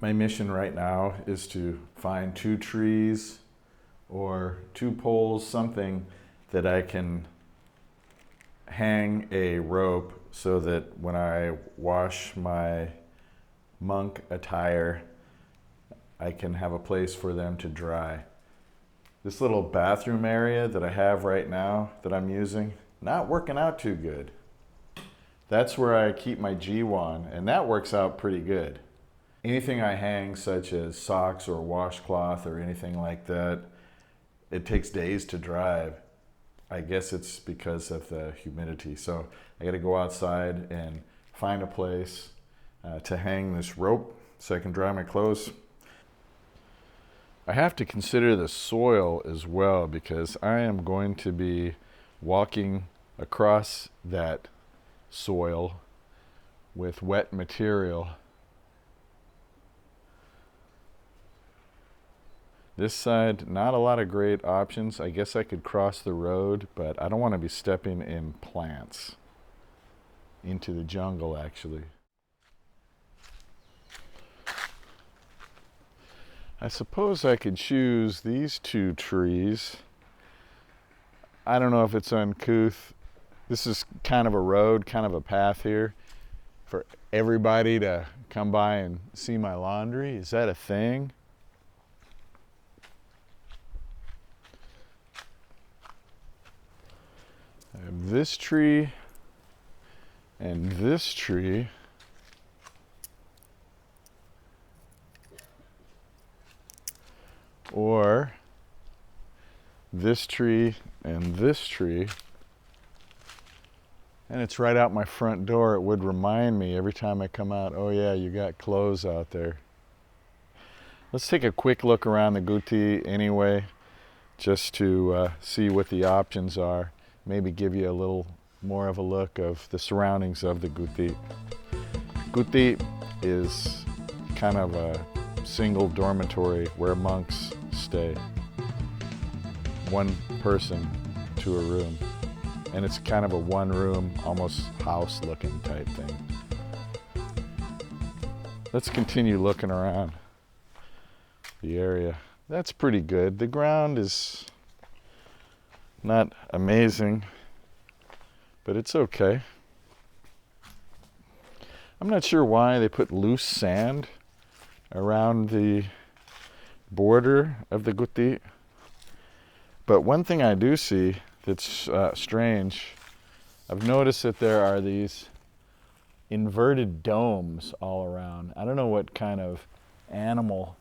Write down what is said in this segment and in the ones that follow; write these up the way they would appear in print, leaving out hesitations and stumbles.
My mission right now is to find 2 trees or 2 poles, something that I can hang a rope so that when I wash my monk attire, I can have a place for them to dry. This little bathroom area that I have right now that I'm using, not working out too good. That's where I keep my jiwan, and that works out pretty good. Anything I hang, such as socks or washcloth or anything like that, it takes days to dry. I guess it's because of the humidity. So I got to go outside and find a place to hang this rope so I can dry my clothes. I have to consider the soil as well, because I am going to be walking across that soil with wet material. This side, not a lot of great options. I guess I could cross the road, but I don't want to be stepping in plants into the jungle, actually. I suppose I could choose these 2 trees. I don't know if it's uncouth. This is kind of a road, kind of a path here for everybody to come by and see my laundry. Is that a thing? I have this tree and this tree. Or this tree and this tree. And it's right out my front door. It would remind me every time I come out, oh yeah, you got clothes out there. Let's take a quick look around the guti anyway, just to see what the options are. Maybe give you a little more of a look of the surroundings of the guti. Guti is kind of a single dormitory where monks stay. 1 person to a room. And it's kind of a 1-room, almost house-looking type thing. Let's continue looking around the area. That's pretty good. The ground is not amazing, but it's okay. I'm not sure why they put loose sand around the border of the guti, but one thing I do see that's strange, I've noticed that there are these inverted domes all around. I don't know what kind of animal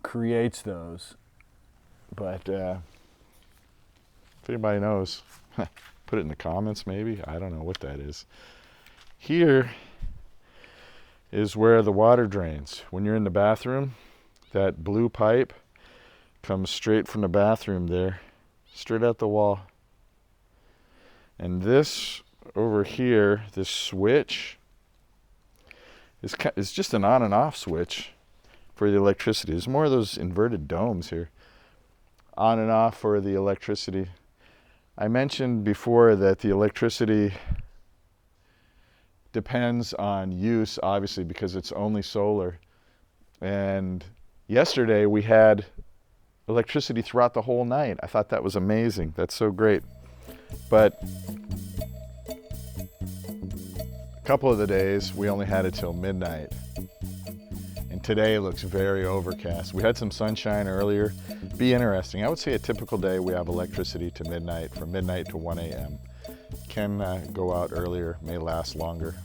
creates those, but if anybody knows, put it in the comments maybe. I don't know what that is. Here is where the water drains. When you're in the bathroom, that blue pipe comes straight from the bathroom there, straight out the wall. And this over here, this switch, is just an on and off switch for the electricity. There's more of those inverted domes here. On and off for the electricity. I mentioned before that the electricity depends on use, obviously, because it's only solar. And yesterday we had electricity throughout the whole night. I thought that was amazing. That's so great. But a couple of the days we only had it till midnight. And today looks very overcast. We had some sunshine earlier. Be interesting. I would say a typical day we have electricity to midnight, from midnight to 1 a.m. Can go out earlier, may last longer.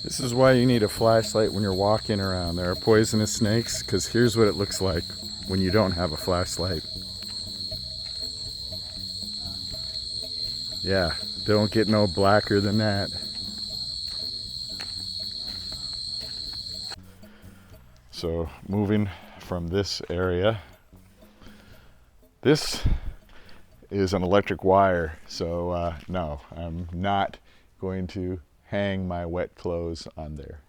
This is why you need a flashlight when you're walking around. There are poisonous snakes, because here's what it looks like when you don't have a flashlight. Yeah, don't get no blacker than that. So moving from this area, this is an electric wire, so no, I'm not going to hang my wet clothes on there.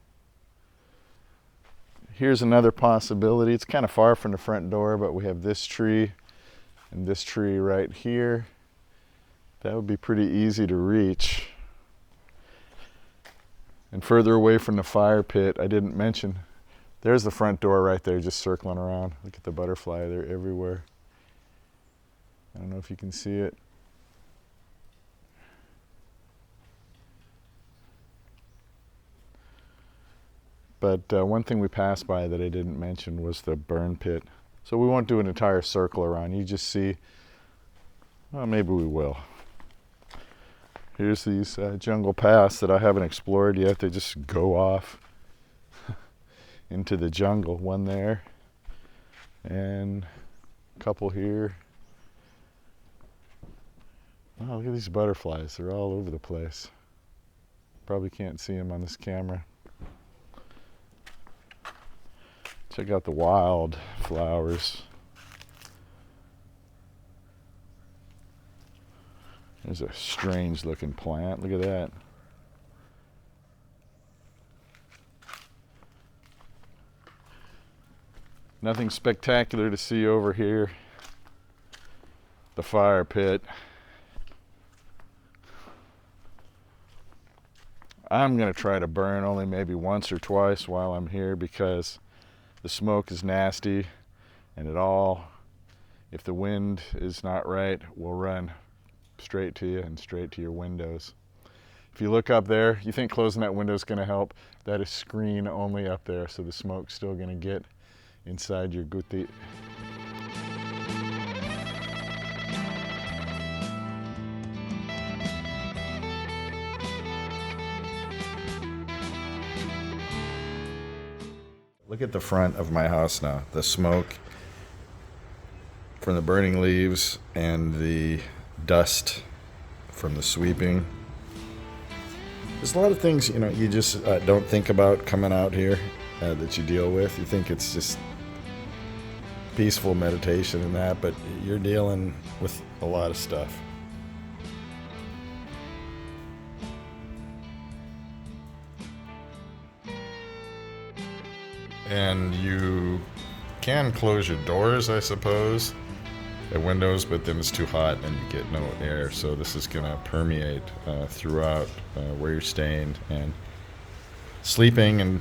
Here's another possibility. It's kind of far from the front door, but we have this tree and this tree right here. That would be pretty easy to reach. And further away from the fire pit, I didn't mention, there's the front door right there just circling around. Look at the butterfly, they're everywhere. I don't know if you can see it. But one thing we passed by that I didn't mention was the burn pit. So we won't do an entire circle around. You just see, well, maybe we will. Here's these jungle paths that I haven't explored yet. They just go off into the jungle. One there, and a couple here. Wow, look at these butterflies. They're all over the place. Probably can't see them on this camera. Check out the wild flowers. There's a strange looking plant. Look at that. Nothing spectacular to see over here. The fire pit. I'm going to try to burn only maybe once or twice while I'm here because the smoke is nasty, and if the wind is not right, will run straight to you and straight to your windows. If you look up there, you think closing that window is going to help. That is screen only up there, so the smoke's still going to get inside your guti. Look at the front of my house now. The smoke from the burning leaves and the dust from the sweeping. There's a lot of things, you just don't think about coming out here that you deal with. You think it's just peaceful meditation and that, but you're dealing with a lot of stuff. And you can close your doors, I suppose, at windows, but then it's too hot and you get no air. So this is going to permeate throughout where you're staying and sleeping, and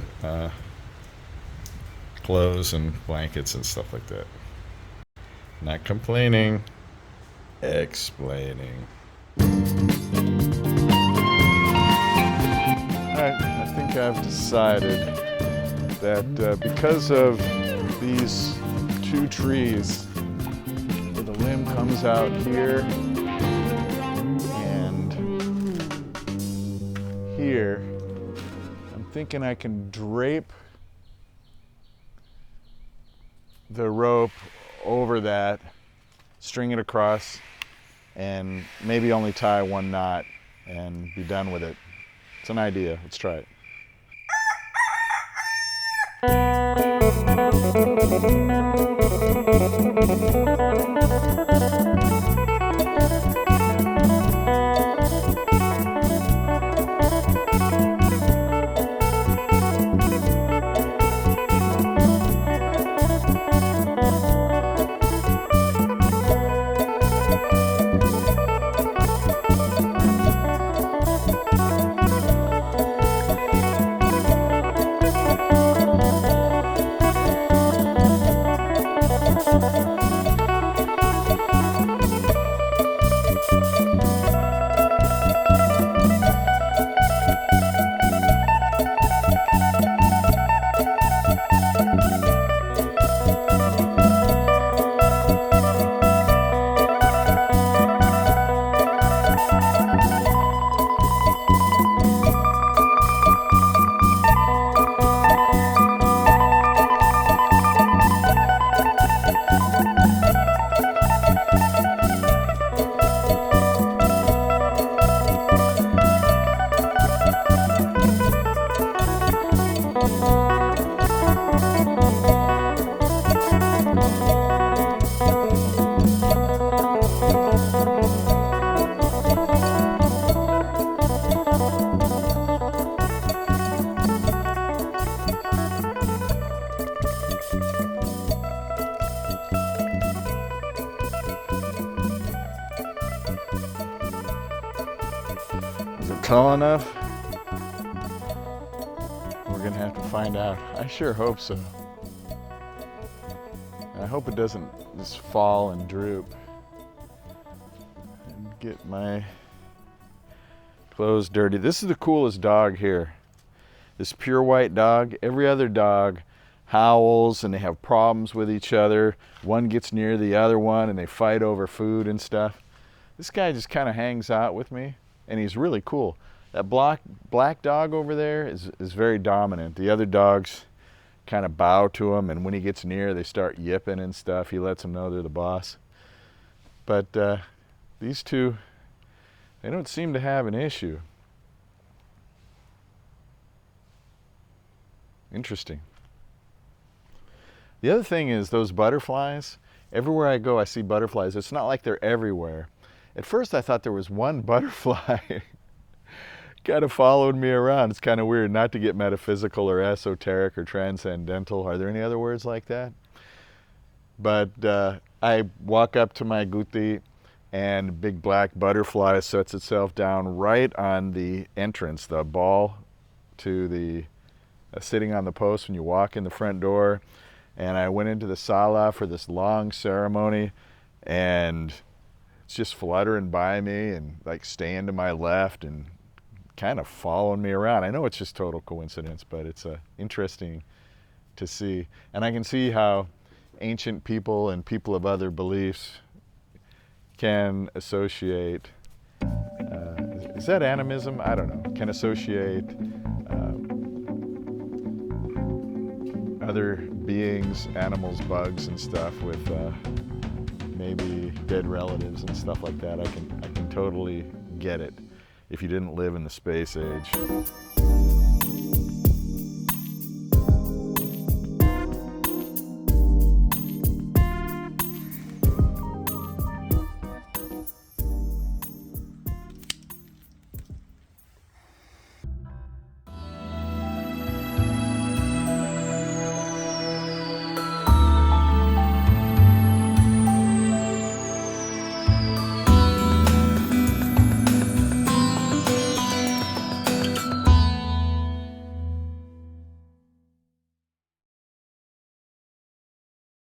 clothes and blankets and stuff like that. Not complaining, explaining. I think I've decided that because of these two trees, where the limb comes out here and here, I'm thinking I can drape the rope over that, string it across, and maybe only tie one knot and be done with it. It's an idea. Let's try it. Tall enough? find out. I sure hope so. I hope it doesn't just fall and droop and get my clothes dirty. This is the coolest dog here. This pure white dog. Every other dog howls and they have problems with each other. One gets near the other one and they fight over food and stuff. This guy just kind of hangs out with me and he's really cool. That black dog over there is very dominant. The other dogs kind of bow to him, and when he gets near, they start yipping and stuff. He lets them know they're the boss. But these two, they don't seem to have an issue. Interesting. The other thing is those butterflies. Everywhere I go, I see butterflies. It's not like they're everywhere. At first, I thought there was one butterfly kind of followed me around. It's kind of weird, not to get metaphysical or esoteric or transcendental. Are there any other words like that? But I walk up to my guti and a big black butterfly sets itself down right on the entrance, the ball to the sitting on the post when you walk in the front door. And I went into the sala for this long ceremony, and it's just fluttering by me and like staying to my left and kind of following me around. I know it's just total coincidence, but it's interesting to see. And I can see how ancient people and people of other beliefs can associate, is that animism? I don't know, can associate other beings, animals, bugs and stuff with maybe dead relatives and stuff like that. I can totally get it if you didn't live in the space age.